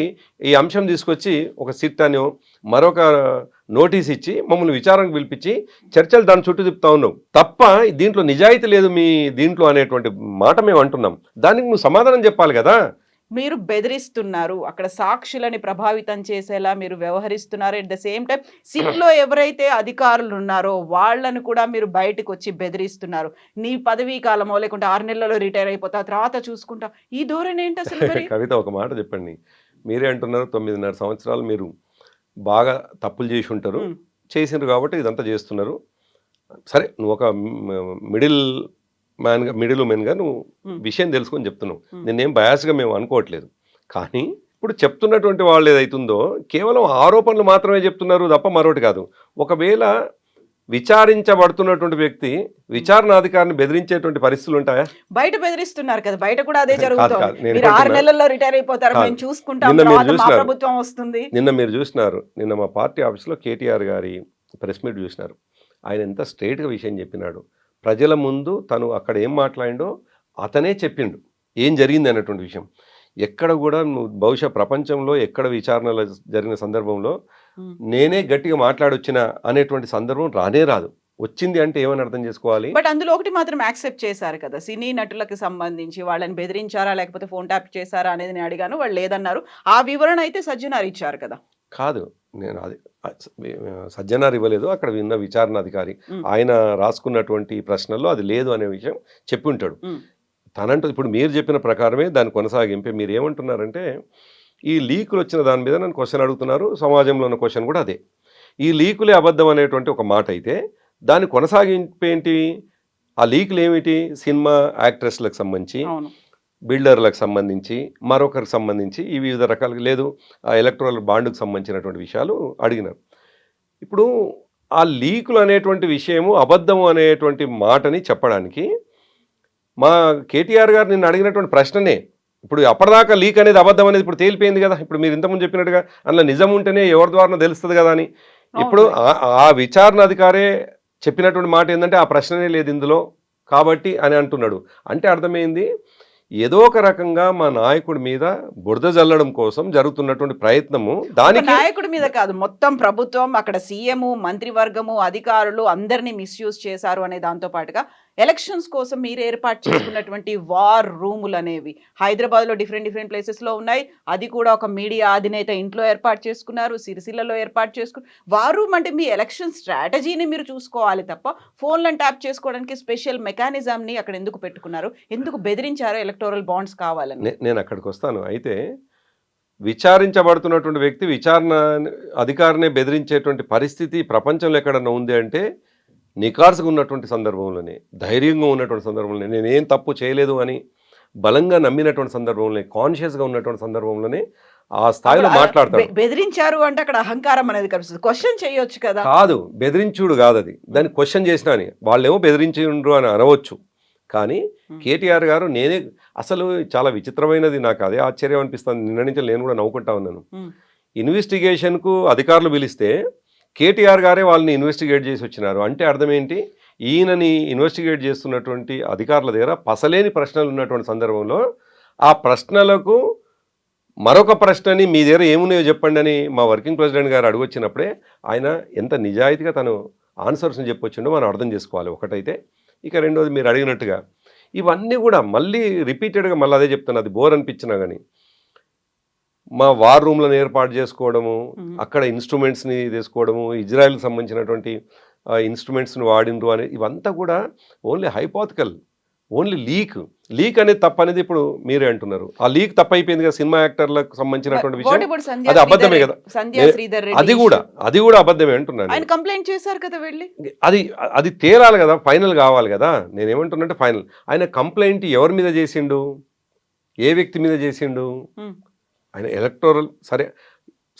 ఈ అంశం తీసుకొచ్చి ఒక సిట్ అని మరొక నోటీస్ ఇచ్చి మమ్మల్ని విచారణకు పిలిపించి చర్చలు దాని చుట్టూ తిప్పుతా ఉన్నావు తప్ప దీంట్లో నిజాయితీ లేదు మీ దీంట్లో అనేటువంటి మాట మేము అంటున్నాం. దానికి నువ్వు సమాధానం చెప్పాలి కదా. మీరు బెదిరిస్తున్నారు, అక్కడ సాక్షులని ప్రభావితం చేసేలా మీరు వ్యవహరిస్తున్నారు. ఎట్ ద సేమ్ టైం సిట్లో ఎవరైతే అధికారులు ఉన్నారో వాళ్ళను కూడా మీరు బయటకు వచ్చి బెదిరిస్తున్నారు. నీ పదవీ కాలమో లేకుంటే 6 నెలల్లో రిటైర్ అయిపోతా, తర్వాత చూసుకుంటా, ఈ ధోరణి ఏంటి అసలు? కవిత ఒక మాట చెప్పండి. మీరే అంటున్నారు 9.5 సంవత్సరాలు మీరు బాగా తప్పులు చేసి ఉంటారు, చేసినారు కాబట్టి ఇదంతా చేస్తున్నారు. సరే, నువ్వు ఒక మిడిల్ మ్యాన్గా మిడిల్ ఉమెన్గా నువ్వు విషయం తెలుసుకొని చెప్తున్నావు. నేనేం బయాస్గా మేము అనుకోవట్లేదు. కానీ ఇప్పుడు చెప్తున్నటువంటి వాళ్ళు ఏదైతుందో కేవలం ఆరోపణలు మాత్రమే చెప్తున్నారు తప్ప మరొకటి కాదు. ఒకవేళ విచారించబడుతున్నటువంటి వ్యక్తి విచారణాధికారిని బెదిరించేటువంటి పరిస్థితులు ఉంటాయా? బయట బెదిరిస్తున్నారు కదా, బయట కూడా అదే కాదు, జరుగుతుంది. నేను మీరు 6 ఏమంటున్నా? నెలల్లో రిటైర్ అయిపోతారు, కాదు. మేము చూసుకుంటాం, నిన్న మీరు తర్వాత మా చూసినారు. ప్రభుత్వం వస్తుంది. నిన్న మీరు చూసినారు, నిన్న మా పార్టీ ఆఫీస్లో కేటీఆర్ గారి ప్రెస్ మీట్ చూసినారు. ఆయన ఎంత స్ట్రైట్గా విషయం చెప్పినాడు. ప్రజల ముందు తను అక్కడ ఏం మాట్లాడిండో అతనే చెప్పిండు ఏం జరిగింది అన్నటువంటి విషయం. ఎక్కడ కూడా నువ్వు బహుశా ప్రపంచంలో ఎక్కడ విచారణలు జరిగిన సందర్భంలో నేనే గట్టిగా మాట్లాడొచ్చిన అనేటువంటి సందర్భం రానే రాదు. వచ్చింది అంటే ఏమని అర్థం చేసుకోవాలి? బట్ అందులో ఒకటి మాత్రం యాక్సెప్ట్ చేశారు కదా, సినీ నటులకు సంబంధించి వాళ్ళని బెదిరించారా లేకపోతే ఫోన్ ట్యాప్ చేశారా అనేది నేను అడిగాను, వాళ్ళు లేదన్నారు. ఆ వివరణ అయితే సజ్జనార్ ఇచ్చారు కదా. కాదు, నేను అది సజ్జనార్ ఇవ్వలేదు, అక్కడ విన్న విచారణాధికారి ఆయన రాసుకున్నటువంటి ప్రశ్నల్లో అది లేదు అనే విషయం చెప్పి ఉంటాడు. తనంటూ ఇప్పుడు మీరు చెప్పిన ప్రకారమే దాని కొనసాగింపే. మీరు ఏమంటున్నారంటే ఈ లీకులు వచ్చిన దాని మీద నన్ను క్వశ్చన్ అడుగుతున్నారు, సమాజంలో ఉన్న క్వశ్చన్ కూడా అదే. ఈ లీకులే అబద్ధం అనేటువంటి ఒక మాట అయితే దాని కొనసాగింపు ఏంటి? ఆ లీకులు ఏమిటి? సినిమా యాక్ట్రెస్లకు సంబంధించి, బిల్డర్లకు సంబంధించి, మరొకరికి సంబంధించి ఈ వివిధ రకాలుగా లేదు, ఆ ఎలక్ట్రల్ బాండ్కు సంబంధించినటువంటి విషయాలు అడిగినారు. ఇప్పుడు ఆ లీకులు అనేటువంటి విషయము అబద్ధము అనేటువంటి మాటని చెప్పడానికి మా కేటీఆర్ గారు నిన్ను అడిగినటువంటి ప్రశ్ననే ఇప్పుడు అప్పటిదాకా లీక్ అనేది అబద్ధం అనేది ఇప్పుడు తేలిపోయింది కదా. ఇప్పుడు మీరు ఇంతకుముందు చెప్పినట్టుగా అందులో నిజం ఉంటేనే ఎవరి ద్వారా తెలుస్తుంది కదా అని. ఇప్పుడు ఆ విచారణ అధికారే చెప్పినటువంటి మాట ఏంటంటే ఆ ప్రశ్ననే లేదు ఇందులో కాబట్టి అని అంటున్నాడు. అంటే అర్థమైంది ఏదో ఒక రకంగా మా నాయకుడి మీద బురద జల్లడం కోసం జరుగుతున్నటువంటి ప్రయత్నము. దానికి నాయకుడి మీద కాదు, మొత్తం ప్రభుత్వం, అక్కడ సీఎం, మంత్రివర్గము, అధికారులు అందరినీ మిస్యూజ్ చేశారు అనే దాంతో పాటుగా ఎలక్షన్స్ కోసం మీరు ఏర్పాటు చేసుకున్నటువంటి వార్ రూములు అనేవి హైదరాబాద్లో డిఫరెంట్ ప్లేసెస్లో ఉన్నాయి. అది కూడా ఒక మీడియా అధినేత ఇంట్లో ఏర్పాటు చేసుకున్నారు, సిరిసిల్లలో ఏర్పాటు చేసుకున్నారు. వార్ రూమ్ అంటే మీ ఎలక్షన్ స్ట్రాటజీని మీరు చూసుకోవాలి తప్ప ఫోన్లను ట్యాప్ చేసుకోవడానికి స్పెషల్ మెకానిజంని అక్కడ ఎందుకు పెట్టుకున్నారు? ఎందుకు బెదిరించారు ఎలక్టోరల్ బాండ్స్ కావాలని? నేను అక్కడికి వస్తాను. అయితే విచారించబడుతున్నటువంటి వ్యక్తి విచారణ అధికారినే బెదిరించేటువంటి పరిస్థితి ప్రపంచంలో ఎక్కడన్నా ఉంది అంటే నికార్సుగా ఉన్నటువంటి సందర్భంలోనే, ధైర్యంగా ఉన్నటువంటి సందర్భంలోనే, నేనేం తప్పు చేయలేదు అని బలంగా నమ్మినటువంటి సందర్భంలోనే, కాన్షియస్గా ఉన్నటువంటి సందర్భంలోనే ఆ స్థాయిలో మాట్లాడతాడు. బెదిరించారు అంటే అక్కడ అహంకారం అనేది కనిపిస్తుంది. క్వశ్చన్ చేయొచ్చు కదా. కాదు, బెదిరించుడు కాదు అది. దాన్ని క్వశ్చన్ చేసినా అని వాళ్ళేమో బెదిరించిండ్రు అని అనవచ్చు. కానీ కేటీఆర్ గారు నేనే అసలు చాలా విచిత్రమైనది, నాకు అదే ఆశ్చర్యం అనిపిస్తుంది. నిన్న నుంచి నేను కూడా నవ్వుకుంటా ఉన్నాను. ఇన్వెస్టిగేషన్కు అధికారులు పిలిస్తే కేటీఆర్ గారే వాళ్ళని ఇన్వెస్టిగేట్ చేసి వచ్చినారు. అంటే అర్థం ఏంటి? ఈయనని ఇన్వెస్టిగేట్ చేస్తున్నటువంటి అధికారుల దగ్గర పసలేని ప్రశ్నలు ఉన్నటువంటి సందర్భంలో ఆ ప్రశ్నలకు మరొక ప్రశ్నని మీ దగ్గర ఏమున్నాయో చెప్పండి అని మా వర్కింగ్ ప్రెసిడెంట్ గారు అడుగొచ్చినప్పుడే ఆయన ఎంత నిజాయితీగా తను ఆన్సర్స్ని చెప్పొచ్చిండో మనం అర్థం చేసుకోవాలి. ఒకటైతే ఇక రెండోది మీరు అడిగినట్టుగా ఇవన్నీ కూడా మళ్ళీ రిపీటెడ్గా మళ్ళీ అదే చెప్తాను, అది బోర్ అనిపించినా కానీ మా వార్ రూమ్లను ఏర్పాటు చేసుకోవడము, అక్కడ ఇన్స్ట్రుమెంట్స్ని తీసుకోవడము, ఇజ్రాయెల్కి సంబంధించినటువంటి ఇన్స్ట్రుమెంట్స్ని వాడిండ్రు అని ఇవంతా కూడా ఓన్లీ హైపోథికల్, ఓన్లీ లీక్ అనేది తప్పు అనేది ఇప్పుడు మీరే అంటున్నారు. ఆ లీక్ తప్పు అయిపోయింది కదా సినిమా యాక్టర్లకు సంబంధించినటువంటి విషయం, అది అబద్ధమే కదా. అది కూడా అబద్ధమే అంటున్నాను. ఆయన కంప్లైంట్ చేశారు కదా వెళ్ళి, అది తేలాలి కదా, ఫైనల్ కావాలి కదా. నేనేమంటున్నానంటే ఫైనల్ ఆయన కంప్లైంట్ ఎవరి మీద చేసిండు, ఏ వ్యక్తి మీద చేసిండు? ఆయన ఎలక్టోరల్ సరే,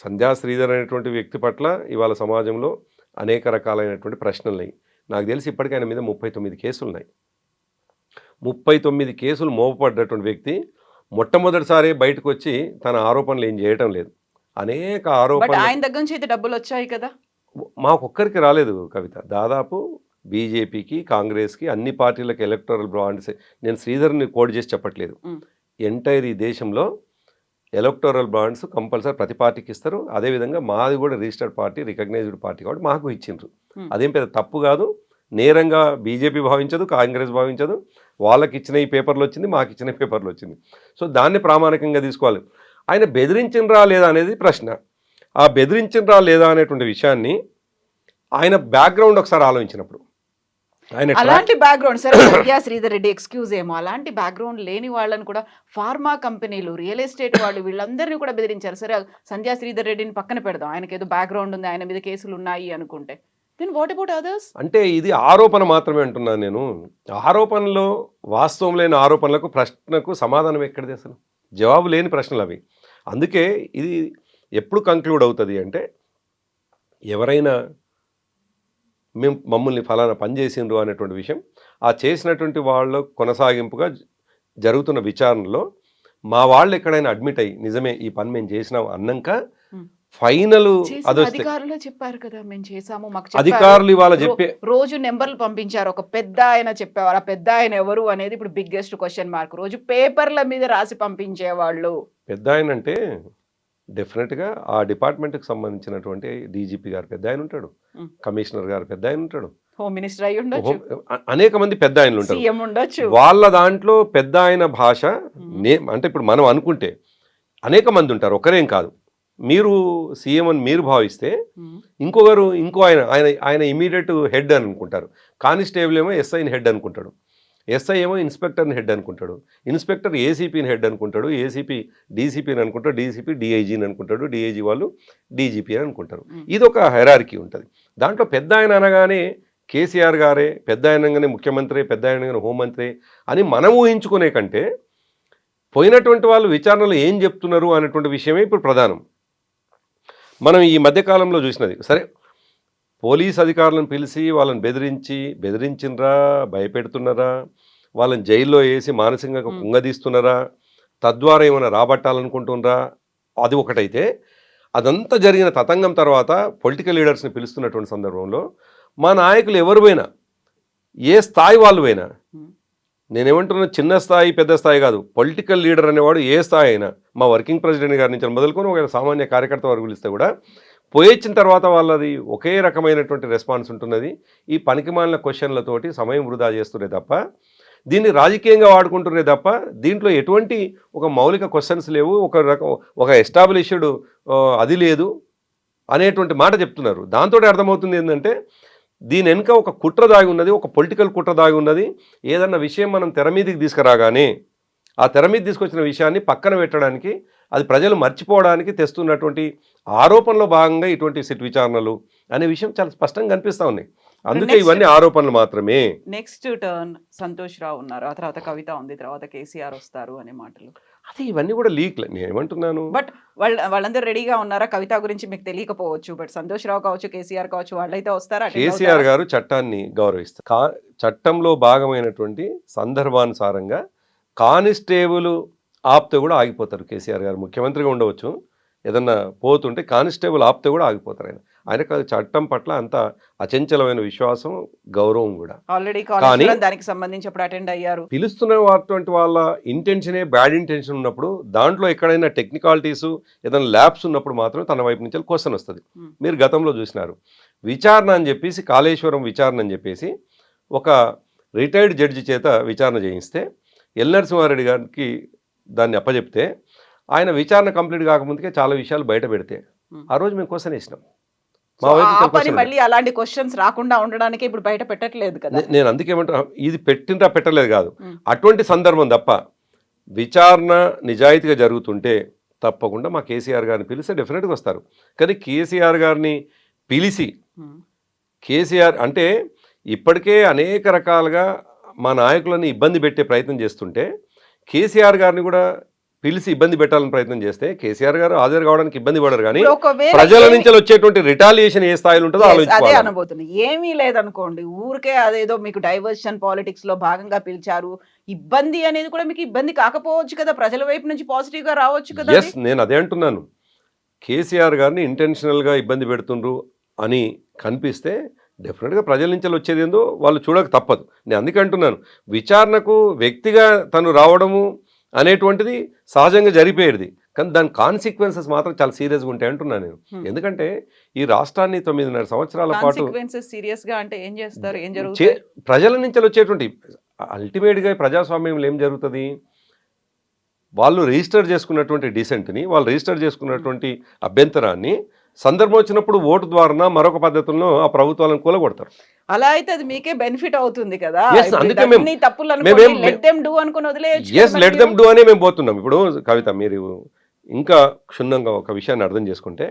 సంధ్యా శ్రీధర్ అనేటువంటి వ్యక్తి పట్ల ఇవాళ సమాజంలో అనేక రకాలైనటువంటి ప్రశ్నలు ఉన్నాయి. నాకు తెలిసి ఇప్పటికీ ఆయన మీద 39 కేసులు ఉన్నాయి. 39 కేసులు మోపబడ్డటువంటి వ్యక్తి మొట్టమొదటిసారి బయటకు వచ్చి తన ఆరోపణలు ఏం చేయటం లేదు. అనేక ఆరోపణలు ఆయన దగ్గర నుంచి అయితే డబ్బులు వచ్చాయి కదా. మాకొక్కరికి రాలేదు కవిత, దాదాపు బీజేపీకి, కాంగ్రెస్కి, అన్ని పార్టీలకు ఎలక్టోరల్ బాండ్స్. నేను శ్రీధర్ని కోడ్ చేసి చెప్పట్లేదు. ఎంటైర్ ఈ దేశంలో ఎలక్టోరల్ బాండ్స్ కంపల్సరీ ప్రతి పార్టీకి ఇస్తారు. అదేవిధంగా మాది కూడా రిజిస్టర్డ్ పార్టీ, రికగ్నైజ్డ్ పార్టీ కాబట్టి మాకు ఇచ్చిండ్రు. అదేం పెద్ద తప్పు కాదు. నేరంగా బీజేపీ భావించదు, కాంగ్రెస్ భావించదు. వాళ్ళకి ఇచ్చిన ఈ పేపర్లు వచ్చింది, మాకు ఇచ్చిన పేపర్లు వచ్చింది. సో దాన్ని ప్రామాణికంగా తీసుకోవాలి. ఆయన బెదిరించినరా లేదా అనేది ప్రశ్న. ఆ బెదిరించినరా లేదా అనేటువంటి విషయాన్ని ఆయన బ్యాక్గ్రౌండ్ ఒకసారి ఆలోచించినప్పుడు, అలాంటి బ్యాక్గ్రౌండ్ సరే సంధ్యా శ్రీధర్ రెడ్డి ఎక్స్క్యూజ్ ఏమో, అలాంటి బ్యాక్గ్రౌండ్ లేని వాళ్ళని కూడా ఫార్మా కంపెనీలు, రియల్ ఎస్టేట్ వాళ్ళు, వీళ్ళందరినీ కూడా బెదిరించారు. సరే సంధ్యా శ్రీధర్ రెడ్డిని పక్కన పెడదాం, ఆయనకి ఏదో బ్యాక్గ్రౌండ్ ఉంది, ఆయన మీద కేసులు ఉన్నాయి అనుకుంటే దెన్ వాట్ అబౌట్ అదర్స్? అంటే ఇది ఆరోపణ మాత్రమే అంటున్నాను నేను. ఆరోపణలో వాస్తవం లేని ఆరోపణలకు ప్రశ్నకు సమాధానం ఎక్కడిది అసలు? జవాబు లేని ప్రశ్నలు అవి. అందుకే ఇది ఎప్పుడు కంక్లూడ్ అవుతుంది అంటే, ఎవరైనా మమ్మల్ని ఫలానా పని చేసిండ్రు అనేటువంటి విషయం, ఆ చేసినటువంటి వాళ్ళ కొనసాగింపుగా జరుగుతున్న విచారణలో మా వాళ్ళు ఎక్కడైనా అడ్మిట్ అయ్యి నిజమే ఈ పని మేము చేసినాం అన్నాక ఫైనల్ అదొస్తే అధికారులు చెప్పారు కదా మేము చేసాము, మాకు అధికారులు ఇవాళ చెప్పే రోజు నెంబర్లు పంపించారు. ఒక పెద్ద ఆయన చెప్పేవారు, ఆ పెద్ద ఆయన ఎవరు అనేది ఇప్పుడు బిగ్గెస్ట్ క్వశ్చన్ మార్క్. రోజు పేపర్ల మీద రాసి పంపించేవాళ్ళు. పెద్ద ఆయన అంటే డెఫినెట్గా ఆ డిపార్ట్మెంట్కి సంబంధించినటువంటి డీజీపీ గారు పెద్ద ఆయన ఉంటాడు, కమిషనర్ గారు పెద్ద ఆయన ఉంటాడు, హోమ్ మినిస్టర్ అయి ఉండొచ్చు, అనేక మంది పెద్ద ఆయనలు ఉంటారు. సీఎం ఉండొచ్చు. వాళ్ళ దాంట్లో పెద్ద ఆయన భాష అంటే ఇప్పుడు మనం అనుకుంటే అనేక మంది ఉంటారు, ఒకరేం కాదు. మీరు సీఎం అని మీరు భావిస్తే ఇంకో ఆయన ఇమీడియట్ హెడ్ అని అనుకుంటారు. కానిస్టేబుల్ ఏమో ఎస్ఐని హెడ్ అనుకుంటాడు, ఎస్ఐ ఏమో ఇన్స్పెక్టర్ని హెడ్ అనుకుంటాడు, ఇన్స్పెక్టర్ ఏసీపీని హెడ్ అనుకుంటాడు, ఏసీపీ డీసీపీని అనుకుంటాడు, డీసీపీ డీఐజీని అనుకుంటాడు, డీఐజీ వాళ్ళు డీజీపీ అని అనుకుంటారు. ఇది ఒక హెరార్కీ ఉంటుంది. దాంట్లో పెద్ద ఆయన అనగానే కేసీఆర్ గారే, పెద్ద ఆయనగానే ముఖ్యమంత్రి, పెద్ద ఆయనగానే హోంమంత్రి అని మనం ఊహించుకునే కంటే పోయినటువంటి వాళ్ళు విచారణలో ఏం చెప్తున్నారు అనేటువంటి విషయమే ఇప్పుడు ప్రధానం. మనం ఈ మధ్యకాలంలో చూసినది సరే, పోలీస్ అధికారులను పిలిచి వాళ్ళని బెదిరించినరా, భయపెడుతున్నారా, వాళ్ళని జైల్లో వేసి మానసికంగా కుంగదీస్తున్నారా, తద్వారా ఏమైనా రాబట్టాలనుకుంటున్నారా, అది ఒకటైతే అదంతా జరిగిన తతంగం తర్వాత పొలిటికల్ లీడర్స్ని పిలుస్తున్నటువంటి సందర్భంలో మా నాయకులు ఎవరు పోయినా, ఏ స్థాయి వాళ్ళు పోయినా, నేనేమంటున్నా చిన్న స్థాయి పెద్ద స్థాయి కాదు, పొలిటికల్ లీడర్ అనేవాడు ఏ స్థాయి అయినా, మా వర్కింగ్ ప్రెసిడెంట్ గారి నుంచి మొదలుకొని ఒక సామాన్య కార్యకర్త వరకు పిలిస్తే కూడా పోయొచ్చిన తర్వాత వాళ్ళది ఒకే రకమైనటువంటి రెస్పాన్స్ ఉంటున్నది. ఈ పనికిమాలిన క్వశ్చన్లతోటి సమయం వృధా చేస్తుండే తప్ప, దీన్ని రాజకీయంగా వాడుకుంటున్నే తప్ప, దీంట్లో ఎటువంటి ఒక మౌలిక క్వశ్చన్స్ లేవు, ఒక ఎస్టాబ్లిష్డ్ అది లేదు అనేటువంటి మాట చెప్తున్నారు. దాంతో అర్థమవుతుంది ఏంటంటే దీని వెనుక ఒక కుట్ర దాగి ఉన్నది, ఒక పొలిటికల్ కుట్ర దాగి ఉన్నది. ఏదన్నా విషయం మనం తెర మీదకి తీసుకురాగానే ఆ తెర మీద తీసుకొచ్చిన విషయాన్ని పక్కన పెట్టడానికి, అది ప్రజలు మర్చిపోవడానికి తెస్తున్నటువంటి ఆరోపణలో భాగంగా ఇటువంటి సిట్ విచారణలు అనే విషయం చాలా స్పష్టంగా కనిపిస్తూ ఉన్నాయి. అందుకే ఇవన్నీ ఆరోపణలు మాత్రమే. నెక్స్ట్ టర్న్ సంతోష్ రావు ఉన్నారు, ఆ తర్వాత కవిత ఉంది, తర్వాత కేసీఆర్ వస్తారు అనే మాటలు. అదే ఇవన్నీ కూడా లీక్లే. నేను ఏమంటున్నాను, బట్ వాళ్ళందరూ రెడీగా ఉన్నారా? కవిత గురించి మీకు తెలియకపోవచ్చు, బట్ సంతోష్ రావు కావచ్చు, కేసీఆర్ కావచ్చు, వాళ్ళైతే వస్తారా? కేసీఆర్ గారు చట్టాన్ని గౌరవిస్తారు. చట్టంలో భాగమైనటువంటి సందర్భానుసారంగా కానిస్టేబుల్ ఆపితే కూడా ఆగిపోతారు. కేసీఆర్ గారు ముఖ్యమంత్రిగా ఉండవచ్చు, ఏదన్నా పోతుంటే కానిస్టేబుల్ ఆపితే కూడా ఆగిపోతారు. ఆయనకు చట్టం పట్ల అంత అచంచలమైన విశ్వాసం, గౌరవం కూడా. ఆల్రెడీ దానికి సంబంధించి అప్పుడు అటెండ్ అయ్యారు. పిలుస్తున్నటువంటి వాళ్ళ ఇంటెన్షనే బ్యాడ్ ఇంటెన్షన్ ఉన్నప్పుడు, దాంట్లో ఎక్కడైనా టెక్నికాలిటీస్ ఏదైనా ల్యాబ్స్ ఉన్నప్పుడు మాత్రం తన వైపు నుంచి క్వశ్చన్ వస్తుంది. మీరు గతంలో చూసినారు, విచారణ అని చెప్పేసి, కాళేశ్వరం విచారణ అని చెప్పేసి ఒక రిటైర్డ్ జడ్జి చేత విచారణ చేయిస్తే ఎల్ నరసింహారెడ్డి గారికి దాన్ని అప్పచెప్తే, ఆయన విచారణ కంప్లీట్ కాకముందుకే చాలా విషయాలు బయట పెడితే ఆ రోజు మేము క్వశ్చన్ వేసినాం. మళ్ళీ అలాంటి క్వశ్చన్స్ రాకుండా ఉండడానికి ఇప్పుడు బయట పెట్టట్లేదు కదా. నేను అందుకేమంటా, ఇది పెట్టలేదు కాదు, అటువంటి సందర్భం తప్ప విచారణ నిజాయితీగా జరుగుతుంటే తప్పకుండా మా కేసీఆర్ గారిని పిలిస్తే డెఫినెట్గా వస్తారు. కానీ కేసీఆర్ గారిని పిలిచి, కేసీఆర్ అంటే ఇప్పటికే అనేక రకాలుగా మా నాయకులని ఇబ్బంది పెట్టే ప్రయత్నం చేస్తుంటే, కేసీఆర్ గారిని కూడా పిలిచి ఇబ్బంది పెట్టాలని ప్రయత్నం చేస్తే కేసీఆర్ గారు హాజరు కావడానికి ఇబ్బంది పడరు. కానీ ప్రజల నుంచి వచ్చేటువంటి రిటాలియేషన్ ఏ స్థాయిలో ఉంటుందో అదే అనబోతుంది. ఏమీ లేదనుకోండి, ఊరికే అదేదో మీకు డైవర్షన్ పాలిటిక్స్ లో భాగంగా పిలిచారు, ఇబ్బంది అనేది కూడా మీకు ఇబ్బంది కాకపోవచ్చు కదా, ప్రజల వైపు నుంచి పాజిటివ్ గా రావచ్చు కదా. ఎస్, నేను అదే అంటున్నాను. కేసీఆర్ గారిని ఇంటెన్షనల్గా ఇబ్బంది పెడుతుండ్రు అని కనిపిస్తే డెఫినెట్గా ప్రజల నుంచి వచ్చేది ఏందో వాళ్ళు చూడక తప్పదు. నేను అందుకే అంటున్నాను, విచారణకు వ్యక్తిగా తను రావడము అనేటువంటిది సహజంగా జరిపోయేది, కానీ దాని కాన్సిక్వెన్సెస్ మాత్రం చాలా సీరియస్గా ఉంటాయి అంటున్నాను నేను. ఎందుకంటే ఈ రాష్ట్రాన్ని 9.5 సంవత్సరాల పాటు సీరియస్గా అంటే ఏం చేస్తారు, ఏం జరుగుతుంది, ప్రజల నుంచి వచ్చేటువంటి అల్టిమేట్గా ప్రజాస్వామ్యంలో ఏం జరుగుతుంది, వాళ్ళు రిజిస్టర్ చేసుకున్నటువంటి డిసెంట్ని, వాళ్ళు రిజిస్టర్ చేసుకున్నటువంటి అభ్యంతరాన్ని సందర్భం వచ్చినప్పుడు ఓటు ద్వారా మరొక పద్ధతుల్లో ఆ ప్రభుత్వాలను కూలగొడతారు. అలా అయితే అది మీకే బెనిఫిట్ అవుతుంది కదా. అందుకే లెట్ దెమ్ డూ అనే మేము పోతున్నాం. ఇప్పుడు కవిత, మీరు ఇంకా క్షుణ్ణంగా ఒక విషయాన్ని అర్థం చేసుకుంటే,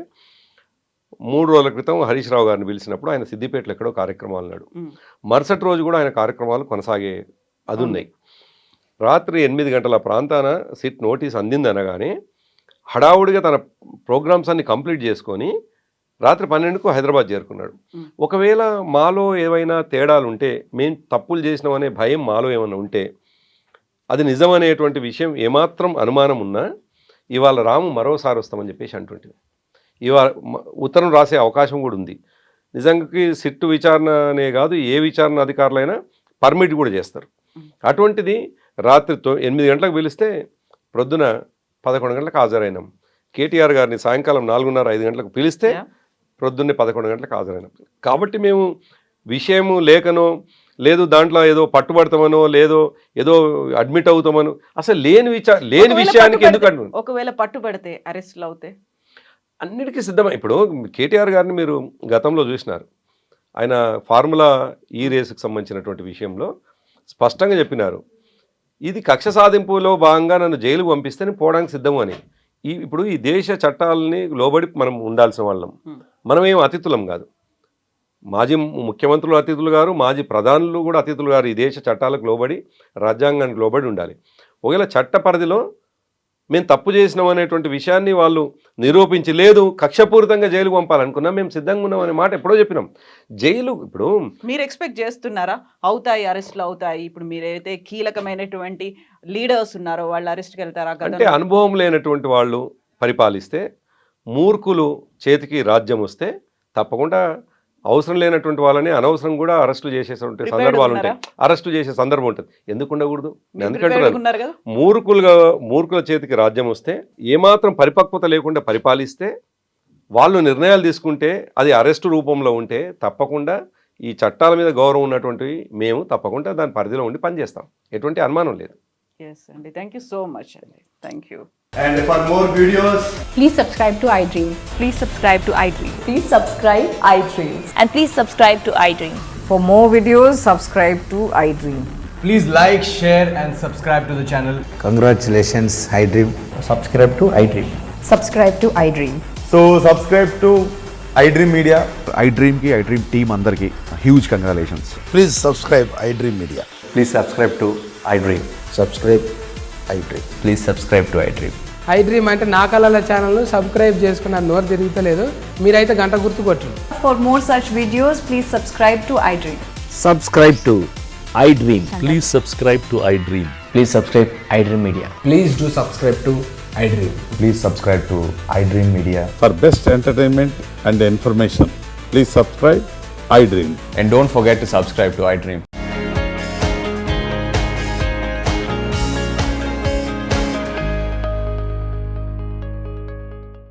3 రోజుల క్రితం హరీష్ రావు గారిని పిలిచినప్పుడు ఆయన సిద్దిపేటలో ఎక్కడో కార్యక్రమాలు ఉన్నాడు. మరుసటి రోజు కూడా ఆయన కార్యక్రమాలు కొనసాగే అది ఉన్నాయి. రాత్రి 8 గంటల ప్రాంతాన సిట్ నోటీస్ అందింది అనగానే హడావుడిగా తన ప్రోగ్రామ్స్ అన్ని కంప్లీట్ చేసుకొని రాత్రి 12కు హైదరాబాద్ చేరుకున్నాడు. ఒకవేళ మాలో ఏవైనా తేడాలు ఉంటే, మేము తప్పులు చేసినామనే భయం మాలో ఏమైనా ఉంటే, అది నిజమనేటువంటి విషయం ఏమాత్రం అనుమానం ఉన్నా ఇవాళ రాము మరోసారి వస్తామని చెప్పేసి అంటుంటుంది. ఇవాళ ఉత్తరం రాసే అవకాశం కూడా ఉంది. నిజంగా సిట్టు విచారణ అనే కాదు, ఏ విచారణ అధికారులైనా పర్మిట్ కూడా చేస్తారు. అటువంటిది రాత్రి 8 గంటలకు పిలిస్తే ప్రొద్దున 11 గంటలకు హాజరైనాం. కేటీఆర్ గారిని సాయంకాలం 4:30-5 గంటలకు పిలిస్తే ప్రొద్దున్నే 11 గంటలకు హాజరైనాం. కాబట్టి మేము విషయము లేకనో లేదు దాంట్లో ఏదో పట్టుబడతామనో లేదో ఏదో అడ్మిట్ అవుతామనో అసలు లేని విషయానికి ఎందుకు ఒకవేళ పట్టుబడితే అరెస్ట్లు అవుతే అన్నిటికీ సిద్ధమై. ఇప్పుడు కేటీఆర్ గారిని మీరు గతంలో చూసినారు. ఆయన ఫార్ములా ఈ రేసుకు సంబంధించినటువంటి విషయంలో స్పష్టంగా చెప్పినారు, ఇది కక్ష సాధింపులో భాగంగా నన్ను జైలుకు పంపిస్తే నేను పోవడానికి సిద్ధము అని. ఇప్పుడు ఈ దేశ చట్టాలని లోబడి మనం ఉండాల్సిన వాళ్ళం. మనమేం అతిథులం కాదు. మాజీ ముఖ్యమంత్రులు అతిథులు గారు, మాజీ ప్రధానులు కూడా అతిథులు గారు. ఈ దేశ చట్టాలకు లోబడి, రాజ్యాంగానికి లోబడి ఉండాలి. ఒకవేళ చట్ట పరిధిలో మేము తప్పు చేసినాం అనేటువంటి విషయాన్ని వాళ్ళు నిరూపించి, లేదు కక్షపూరితంగా జైలుకు పంపాలనుకున్నా మేము సిద్ధంగా ఉన్నాం అనే మాట ఎప్పుడో చెప్పినాం. జైలు ఇప్పుడు మీరు ఎక్స్పెక్ట్ చేస్తున్నారా అవుతాయి, అరెస్ట్లు అవుతాయి? ఇప్పుడు మీరైతే కీలకమైనటువంటి లీడర్స్ ఉన్నారో వాళ్ళు అరెస్ట్కి వెళ్తారా? అంటే అనుభవం లేనటువంటి వాళ్ళు పరిపాలిస్తే, మూర్ఖులు చేతికి రాజ్యం వస్తే తప్పకుండా అవసరం లేనటువంటి వాళ్ళని అనవసరం కూడా అరెస్టు చేసేటువంటి సందర్భాలు ఉంటాయి. అరెస్టు చేసే సందర్భం ఉంటుంది. ఎందుకు ఉండకూడదు? ఎందుకంటున్నాను, మూర్ఖుల చేతికి రాజ్యం వస్తే, ఏమాత్రం పరిపక్వత లేకుండా పరిపాలిస్తే, వాళ్ళు నిర్ణయాలు తీసుకుంటే, అది అరెస్టు రూపంలో ఉంటే తప్పకుండా ఈ చట్టాల మీద గౌరవం ఉన్నటువంటి మేము తప్పకుండా దాని పరిధిలో ఉండి పనిచేస్తాం. ఎటువంటి అనుమానం లేదు. Yes, Andy. Thank you so much, Andy. Thank you. And for more videos, please subscribe to iDream. Please subscribe to iDream. Please subscribe iDream. And please subscribe to iDream. For more videos, subscribe to iDream. please like, share and subscribe to the channel. Congratulations, iDream. Subscribe to iDream. Subscribe to iDream. So subscribe to iDream Media. iDream ki iDream team andarki huge congratulations. Please subscribe iDream Media. Please subscribe to iDream. Subscribe iDream. Please subscribe to iDream. iDream అంటే నా కళల ఛానల్ను subscribe చేసుకున్న నోరు తిరుగుతలేదు. మీరైతే గంట గుర్తు కొట్టండి. For more such videos, please subscribe to iDream. Subscribe to iDream. Please subscribe to iDream. Please subscribe iDream Media. Please do subscribe to iDream. Please subscribe to iDream Media. For best entertainment and information, please subscribe iDream. And don't forget to subscribe to iDream.